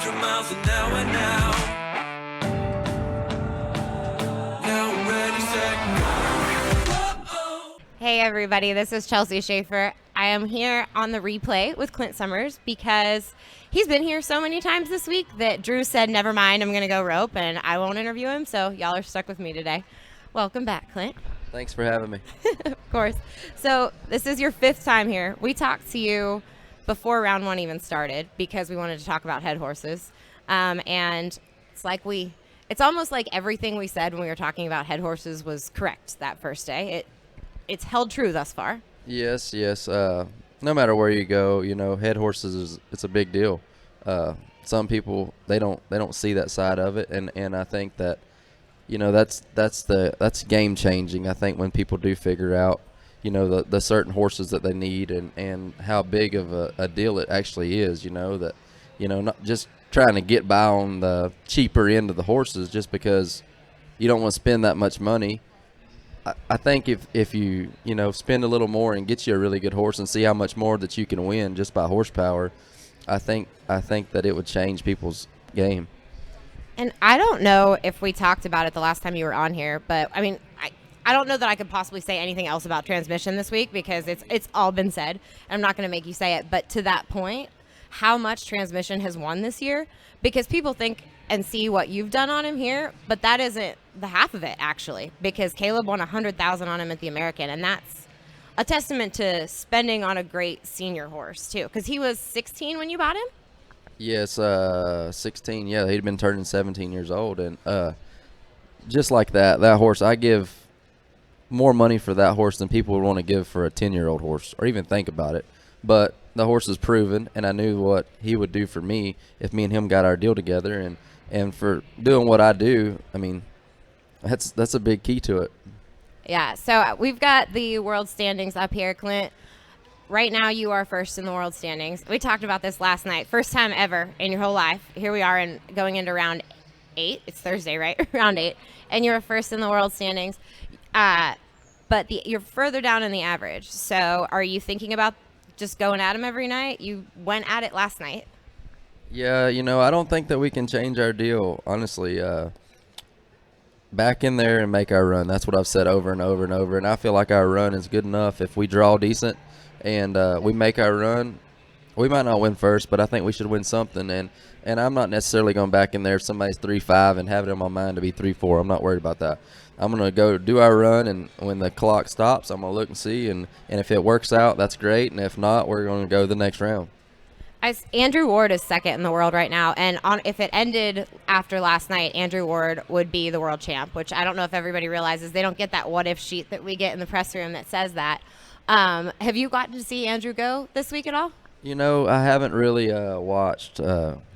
100 miles an hour now. Now I'm ready, set, go. Whoa-oh. Hey everybody, this is Chelsea Shaffer. I am here on the replay with Clint Summers because he's been here so many times this week that Drew said, never mind, I'm going to go rope and I won't interview him, so y'all are stuck with me today. Welcome back, Clint. Thanks for having me. Of course. So this is your 5th time here. We talked to you before round 1 even started because we wanted to talk about head horses. And it's almost like everything we said when we were talking about head horses was correct that first day. It's held true thus far. Yes. No matter where you go, head horses it's a big deal. Some people they don't see that side of it, and I think that that's game changing. I think when people do figure out the certain horses that they need and how big of a deal it actually is. Not just trying to get by on the cheaper end of the horses just because you don't want to spend that much money. I think if you spend a little more and get you a really good horse and see how much more that you can win just by horsepower, I think that it would change people's game. And I don't know if we talked about it the last time you were on here, but I mean, I don't know that I could possibly say anything else about transmission this week because it's all been said. And I'm not going to make you say it, but to that point, how much transmission has won this year? Because people think and see what you've done on him here, but that isn't the half of it actually, because Caleb won $100,000 on him at the American, and that's a testament to spending on a great senior horse too, because he was 16 when you bought him. Yes, 16. Yeah, he'd been turning 17 years old, and just like that horse, I give more money for that horse than people would want to give for a 10-year-old horse, or even think about it. But the horse is proven, and I knew what he would do for me if me and him got our deal together, and for doing what I do, I mean, that's a big key to it. Yeah. So we've got the world standings up here, Clint. Right now, you are first in the world standings. We talked about this last night. First time ever in your whole life. Here we are going into round 8. It's Thursday, right? Round 8. And you're first in the world standings. But you're further down in the average. So are you thinking about just going at him every night? You went at it last night. Yeah, I don't think that we can change our deal, honestly. Back in there and make our run. That's what I've said over and over and over. And I feel like our run is good enough if we draw decent. And we make our run. We might not win first, but I think we should win something. And I'm not necessarily going back in there if somebody's 3-5 and have it in my mind to be 3-4. I'm not worried about that. I'm going to go do our run, and when the clock stops, I'm going to look and see. And if it works out, that's great. And if not, we're going to go the next round. Andrew Ward is second in the world right now. And if it ended after last night, Andrew Ward would be the world champ, which I don't know if everybody realizes. They don't get that what-if sheet that we get in the press room that says that. Have you gotten to see Andrew go this week at all? I haven't really watched.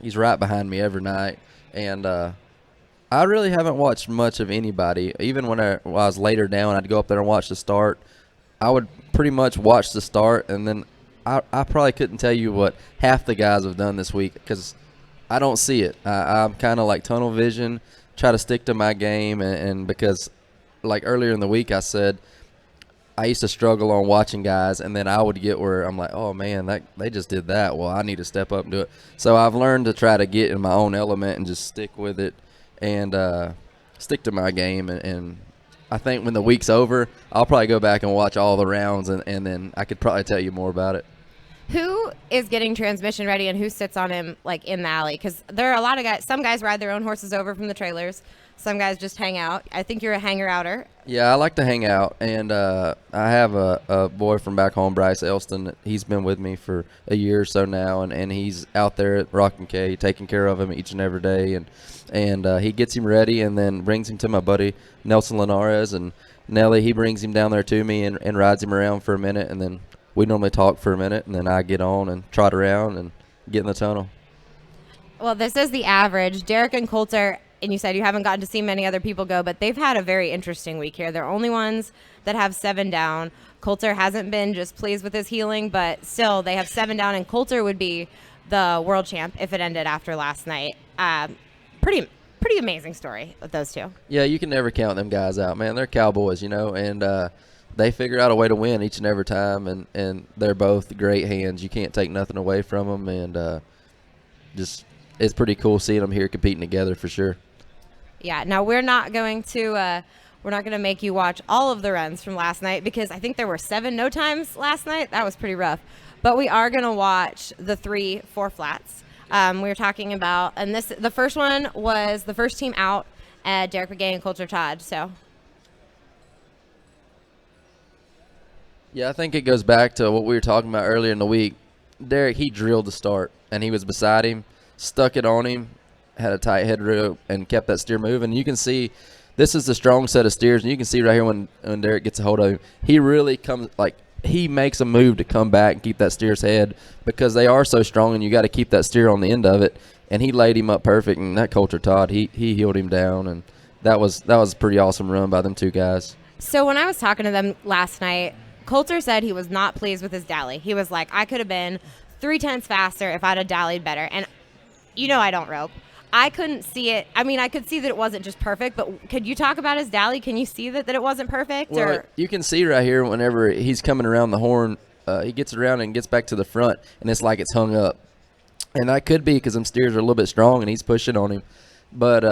He's right behind me every night, and I really haven't watched much of anybody. Even when I was later down, I'd go up there and watch the start. I would pretty much watch the start, and then I probably couldn't tell you what half the guys have done this week because I don't see it. I'm kind of like tunnel vision, try to stick to my game, and because like earlier in the week I said I used to struggle on watching guys, and then I would get where I'm like, oh, man, they just did that. Well, I need to step up and do it. So I've learned to try to get in my own element and just stick with it and stick to my game. And I think when the week's over, I'll probably go back and watch all the rounds, and then I could probably tell you more about it. Who is getting transmission ready and who sits on him like in the alley? Because there are a lot of guys. Some guys ride their own horses over from the trailers. Some guys just hang out. I think you're a hanger-outer. Yeah, I like to hang out, and I have a boy from back home, Bryce Elston. He's been with me for a year or so now, and he's out there at Rock and K taking care of him each and every day, and he gets him ready and then brings him to my buddy Nelson Linares, and Nelly, he brings him down there to me and rides him around for a minute, and then we normally talk for a minute, and then I get on and trot around and get in the tunnel. Well, this is the average. Derek and Coulter, and you said you haven't gotten to see many other people go, but they've had a very interesting week here. They're only ones that have 7 down. Coulter hasn't been just pleased with his healing, but still they have 7 down, and Coulter would be the world champ if it ended after last night. Pretty amazing story with those two. Yeah, you can never count them guys out, man. They're cowboys, and they figure out a way to win each and every time, and they're both great hands. You can't take nothing away from them, and it's pretty cool seeing them here competing together for sure. Yeah. Now we're not going to make you watch all of the runs from last night because I think there were 7 no times last night. That was pretty rough. But we are going to watch the 3 4 flats. We were talking about, and the first one was the first team out, Derek McGay and Coulter Todd. So. Yeah, I think it goes back to what we were talking about earlier in the week. Derek, he drilled the start, and he was beside him, stuck it on him, had a tight head rope, and kept that steer moving. You can see this is a strong set of steers, and you can see right here when Derek gets a hold of him, he really comes he makes a move to come back and keep that steer's head because they are so strong, and you got to keep that steer on the end of it. And he laid him up perfect, and that Coulter Todd, he heeled him down, and that was a pretty awesome run by them 2 guys. So when I was talking to them last night, Coulter said he was not pleased with his dally. He was like, I could have been 3/10 faster if I'd have dallied better. And I don't rope. I couldn't see it. I mean, I could see that it wasn't just perfect, but could you talk about his dally? Can you see that it wasn't perfect? Well, or? You can see right here whenever he's coming around the horn, he gets around and gets back to the front, and it's like it's hung up. And that could be because them steers are a little bit strong, and he's pushing on him. But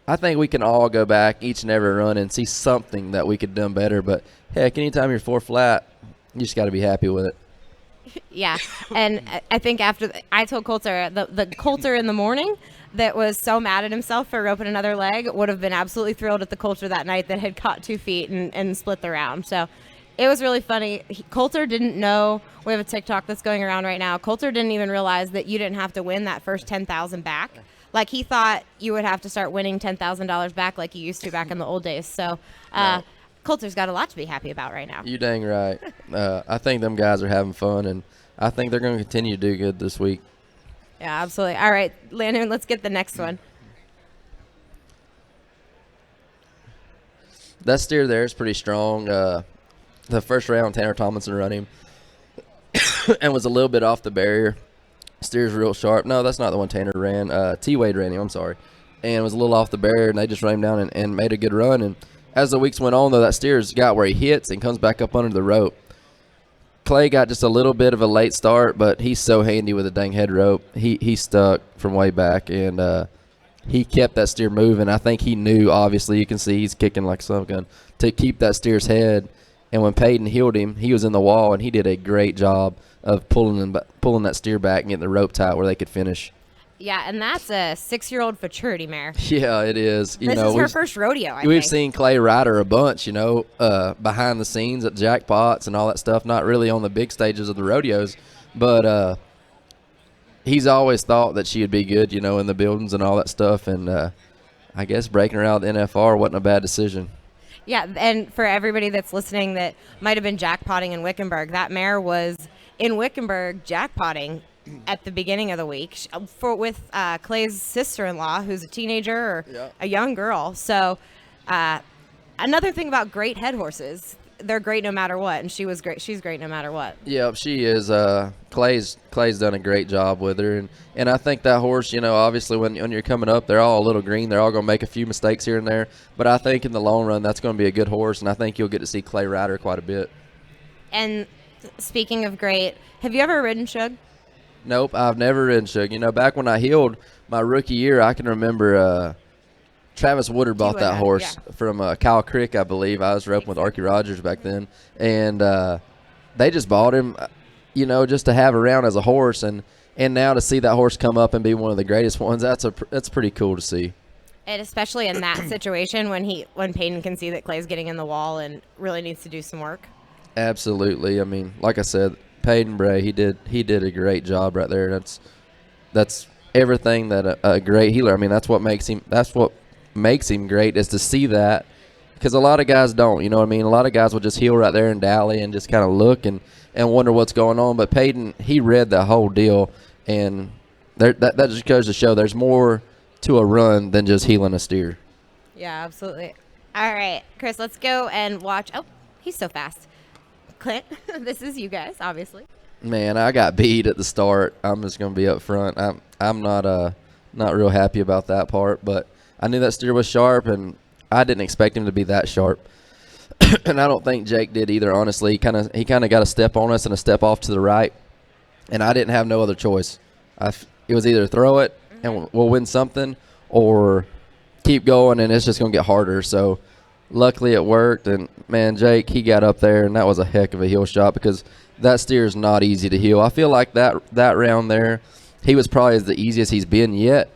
I think we can all go back each and every run and see something that we could have done better. But, heck, anytime you're 4 flat, you just got to be happy with it. Yeah, and I think I told Coulter, the Coulter in the morning that was so mad at himself for roping another leg would have been absolutely thrilled at the Coulter that night that had caught 2 feet and split the round. So it was really funny. Coulter didn't know. We have a TikTok that's going around right now. Coulter didn't even realize that you didn't have to win that first $10,000 back. Like, he thought you would have to start winning $10,000 back like you used to back in the old days. So No. Coulter's got a lot to be happy about right now. You dang right. I think them guys are having fun, and I think they're going to continue to do good this week. Yeah, absolutely. All right, Landon, let's get the next one. That steer there is pretty strong. The first round, Tanner Tomlinson run him and was a little bit off the barrier. Steer's real sharp. No, that's not the one Tanner ran. T-Wade ran him, I'm sorry. And was a little off the barrier, and they just ran him down and made a good run. And as the weeks went on, though, that steer's got where he hits and comes back up under the rope. Clay got just a little bit of a late start, but he's so handy with a dang head rope. He stuck from way back, and he kept that steer moving. I think he knew, obviously, you can see he's kicking like some gun, to keep that steer's head. And when Peyton heeled him, he was in the wall, and he did a great job of pulling that steer back and getting the rope tight where they could finish. Yeah, and that's a 6-year-old futurity mare. Yeah, it is. This is her first rodeo, I think. We've seen Clay ride her a bunch, behind the scenes at jackpots and all that stuff, not really on the big stages of the rodeos. But he's always thought that she would be good, in the buildings and all that stuff. And I guess breaking her out of the NFR wasn't a bad decision. Yeah, and for everybody that's listening that might have been jackpotting in Wickenburg, that mare was in Wickenburg jackpotting at the beginning of the week with Clay's sister-in-law, who's a teenager or a young girl. So another thing about great head horses, they're great no matter what, and she was great. She's great no matter what. Yeah, she is. Clay's done a great job with her, and I think that horse, obviously when you're coming up, they're all a little green. They're all going to make a few mistakes here and there, but I think in the long run, that's going to be a good horse, and I think you'll get to see Clay ride her quite a bit. And speaking of great, have you ever ridden Shug? Nope, I've never ridden Shug. Back when I healed my rookie year, I can remember Travis Woodard bought that horse from Kyle Crick, I believe. I was roping with Archie Rogers back then. And they just bought him, just to have around as a horse. And now to see that horse come up and be one of the greatest ones, that's pretty cool to see. And especially in that situation when Peyton can see that Clay's getting in the wall and really needs to do some work. Absolutely. I mean, like I said, Peyton Bray, he did a great job right there. That's everything that a great healer. I mean, that's what makes him great, is to see that, because a lot of guys don't. You know what I mean? A lot of guys will just heel right there and dally and just kind of look and wonder what's going on. But Peyton, he read the whole deal, and that just goes to show there's more to a run than just heeling a steer. Yeah, absolutely. All right, Chris, let's go and watch. Oh, he's so fast. Clint, this is you guys, obviously. Man, I got beat at the start. I'm just going to be up front. I'm not real happy about that part, but I knew that steer was sharp, and I didn't expect him to be that sharp. And I don't think Jake did either, honestly. He kind of got a step on us and a step off to the right, and I didn't have no other choice. It was either throw it and we'll win something, or keep going and it's just going to get harder. So luckily it worked, and man, Jake, he got up there, and that was a heck of a heel shot because that steer is not easy to heel. I feel like that round there, he was probably the easiest he's been yet,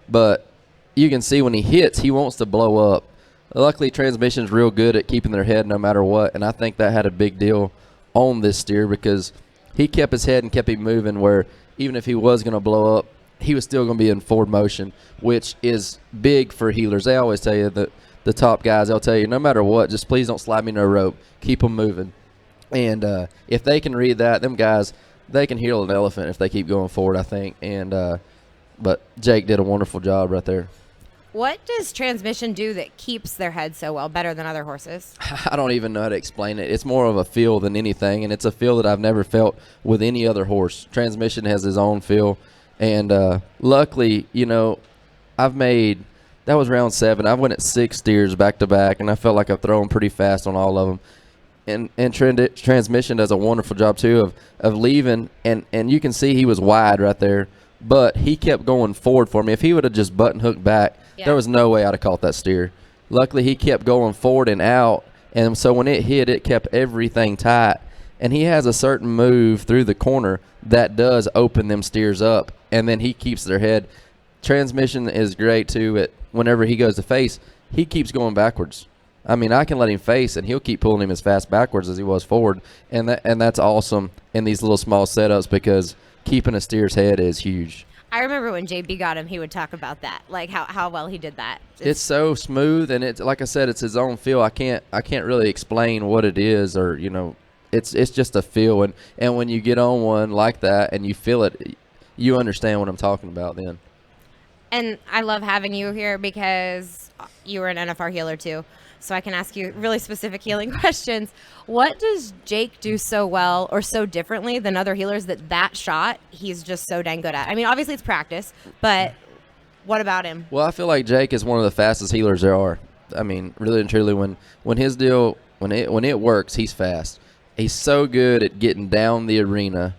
but you can see when he hits, he wants to blow up. Luckily, transmission's real good at keeping their head no matter what, and I think that had a big deal on this steer because he kept his head and kept him moving, where even if he was going to blow up, he was still going to be in forward motion, which is big for heelers. They always tell you that the top guys, they'll tell you, no matter what, just please don't slide me no rope. Keep them moving. And if they can read that, them guys, they can heel an elephant if they keep going forward, I think. And but Jake did a wonderful job right there. What does transmission do that keeps their head so well, better than other horses? I don't even know how to explain it. It's more of a feel than anything, and it's a feel that I've never felt with any other horse. Transmission has his own feel, and luckily, you know, I've made – that was round 7. I went at 6 steers back-to-back, and I felt like I've thrown pretty fast on all of them. And transmission does a wonderful job, too, of leaving, and you can see he was wide right there, but he kept going forward for me. If he would have just button hooked back, there was no way I'd have caught that steer. Luckily, he kept going forward and out, and so when it hit, it kept everything tight. And he has a certain move through the corner that does open them steers up, and then he keeps their head. Transmission is great, too. Whenever he goes to face, he keeps going backwards. I mean, I can let him face, and he'll keep pulling him as fast backwards as he was forward, and that's awesome in these little small setups because keeping a steer's head is huge. I remember when JB got him, he would talk about that, like how well he did that. It's so smooth, and it's like I said, it's his own feel. I can't really explain what it is, or you know, it's just a feel. And when you get on one like that and you feel it, you understand what I'm talking about then. And I love having you here because you were an NFR healer too. So I can ask you really specific healing questions. What does Jake do so well or so differently than other healers that shot he's just so dang good at? I mean, obviously it's practice, but what about him? Well, I feel like Jake is one of the fastest healers there are. I mean, really and truly, when his deal, when it works, he's fast. He's so good at getting down the arena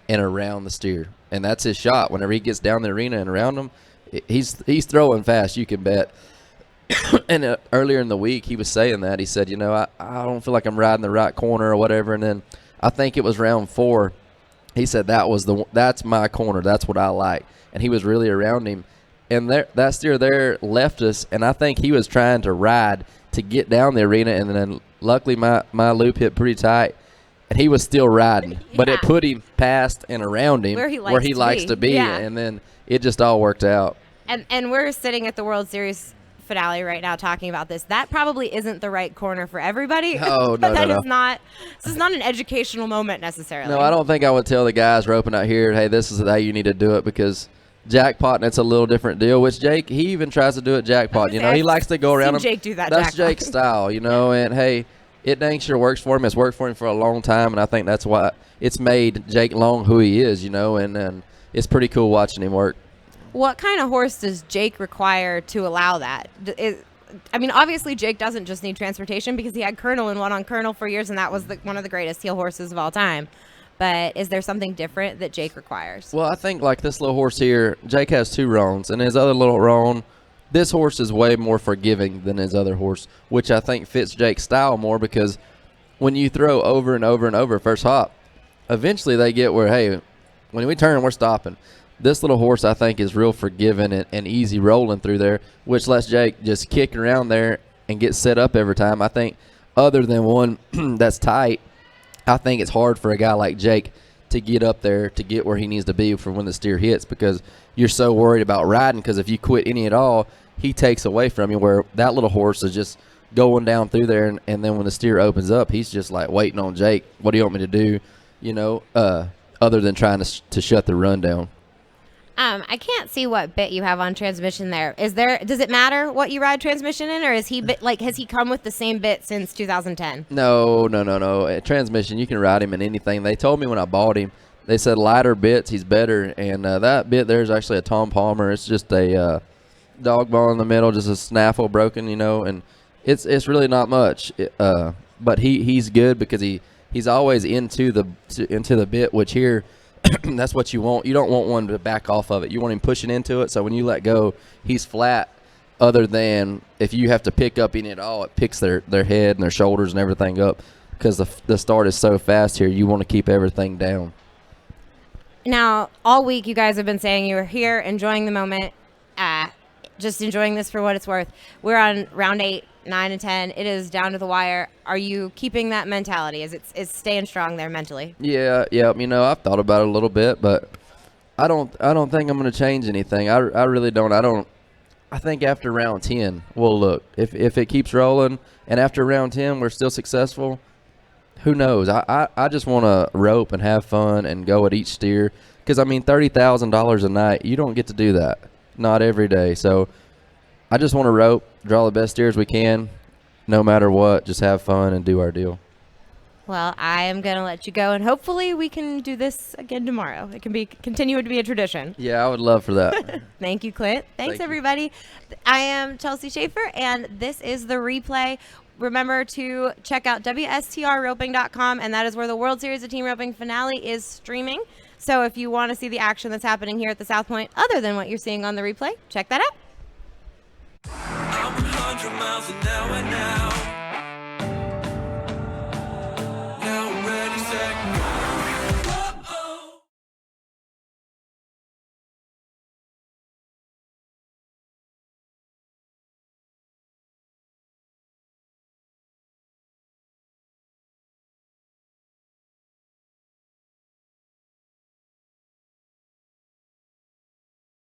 and around the steer, and that's his shot. Whenever he gets down the arena and around him, he's throwing fast, you can bet. And earlier in the week, he was saying that. He said, you know, I don't feel like I'm riding the right corner or whatever. And then I think it was round 4. He said that's my corner. That's what I like. And he was really around him. And that steer there left us, and I think he was trying to ride to get down the arena. And then luckily my loop hit pretty tight, and he was still riding. Yeah. But it put him past and around him where he likes to be. Yeah. And then it just all worked out. And we're sitting at the World Series finale right now talking about this. That probably isn't the right corner for everybody. Oh, no, This is not an educational moment necessarily. No, I don't think I would tell the guys roping out here, hey, this is how you need to do it, because jackpot, and it's a little different deal, which Jake, he even tries to do it jackpot. You know, he likes to go around him. Jake do that. That's jackpot. Jake's style, you know, and hey, it dang sure works for him. It's worked for him for a long time, and I think that's why it's made Jake Long who he is, you know, and it's pretty cool watching him work. What kind of horse does Jake require to allow that? I mean, obviously Jake doesn't just need transportation because he had Colonel and won on Colonel for years, and that was one of the greatest heel horses of all time. But is there something different that Jake requires? Well, I think like this little horse here, Jake has 2 roans, and his other little roan, this horse is way more forgiving than his other horse, which I think fits Jake's style more, because when you throw over and over and over first hop, eventually they get where, hey, when we turn, we're stopping. This little horse, I think, is real forgiving and easy rolling through there, which lets Jake just kick around there and get set up every time. I think other than one that's tight, I think it's hard for a guy like Jake to get up there to get where he needs to be for when the steer hits, because you're so worried about riding, because if you quit any at all, he takes away from you, where that little horse is just going down through there, and then when the steer opens up, he's just like waiting on Jake. What do you want me to do, you know, other than trying to shut the run down. I can't see what bit you have on transmission there. Does it matter what you ride transmission in, or has he come with the same bit since 2010? No. Transmission, you can ride him in anything. They told me when I bought him, they said lighter bits, he's better. And that bit there is actually a Tom Palmer. It's just a dog ball in the middle, just a snaffle broken, you know, and it's really not much. But he's good because he's always into the bit, which here That's what you want. You don't want one to back off of it. You want him pushing into it, so when you let go, he's flat, other than if you have to pick up in it all, it picks their head and their shoulders and everything up because the start is so fast here. You want to keep everything down. Now, all week you guys have been saying you are here, enjoying the moment, just enjoying this for what it's worth. We're on round 8, 9, and 10. It is down to the wire. Are you keeping that mentality? Is staying strong there mentally? Yeah. You know, I've thought about it a little bit, but I don't think I'm going to change anything. I really don't. I think after round 10, we'll look. If it keeps rolling and after round 10 we're still successful, who knows? I just want to rope and have fun and go at each steer because, I mean, $30,000 a night, you don't get to do that. Not every day. So I just want to rope, draw the best steers we can, no matter what, just have fun and do our deal. Well, I am going to let you go, and hopefully we can do this again tomorrow. It can continue to be a tradition. Yeah, I would love for that. Thank you, Clint. Thanks, Thank you. everybody. I am Chelsea Shaffer, and this is the replay. Remember to check out WSTRroping.com, and that is where the World Series of Team Roping finale is streaming. So if you want to see the action that's happening here at the South Point, other than what you're seeing on the replay, check that out. I'm 100 miles an hour now.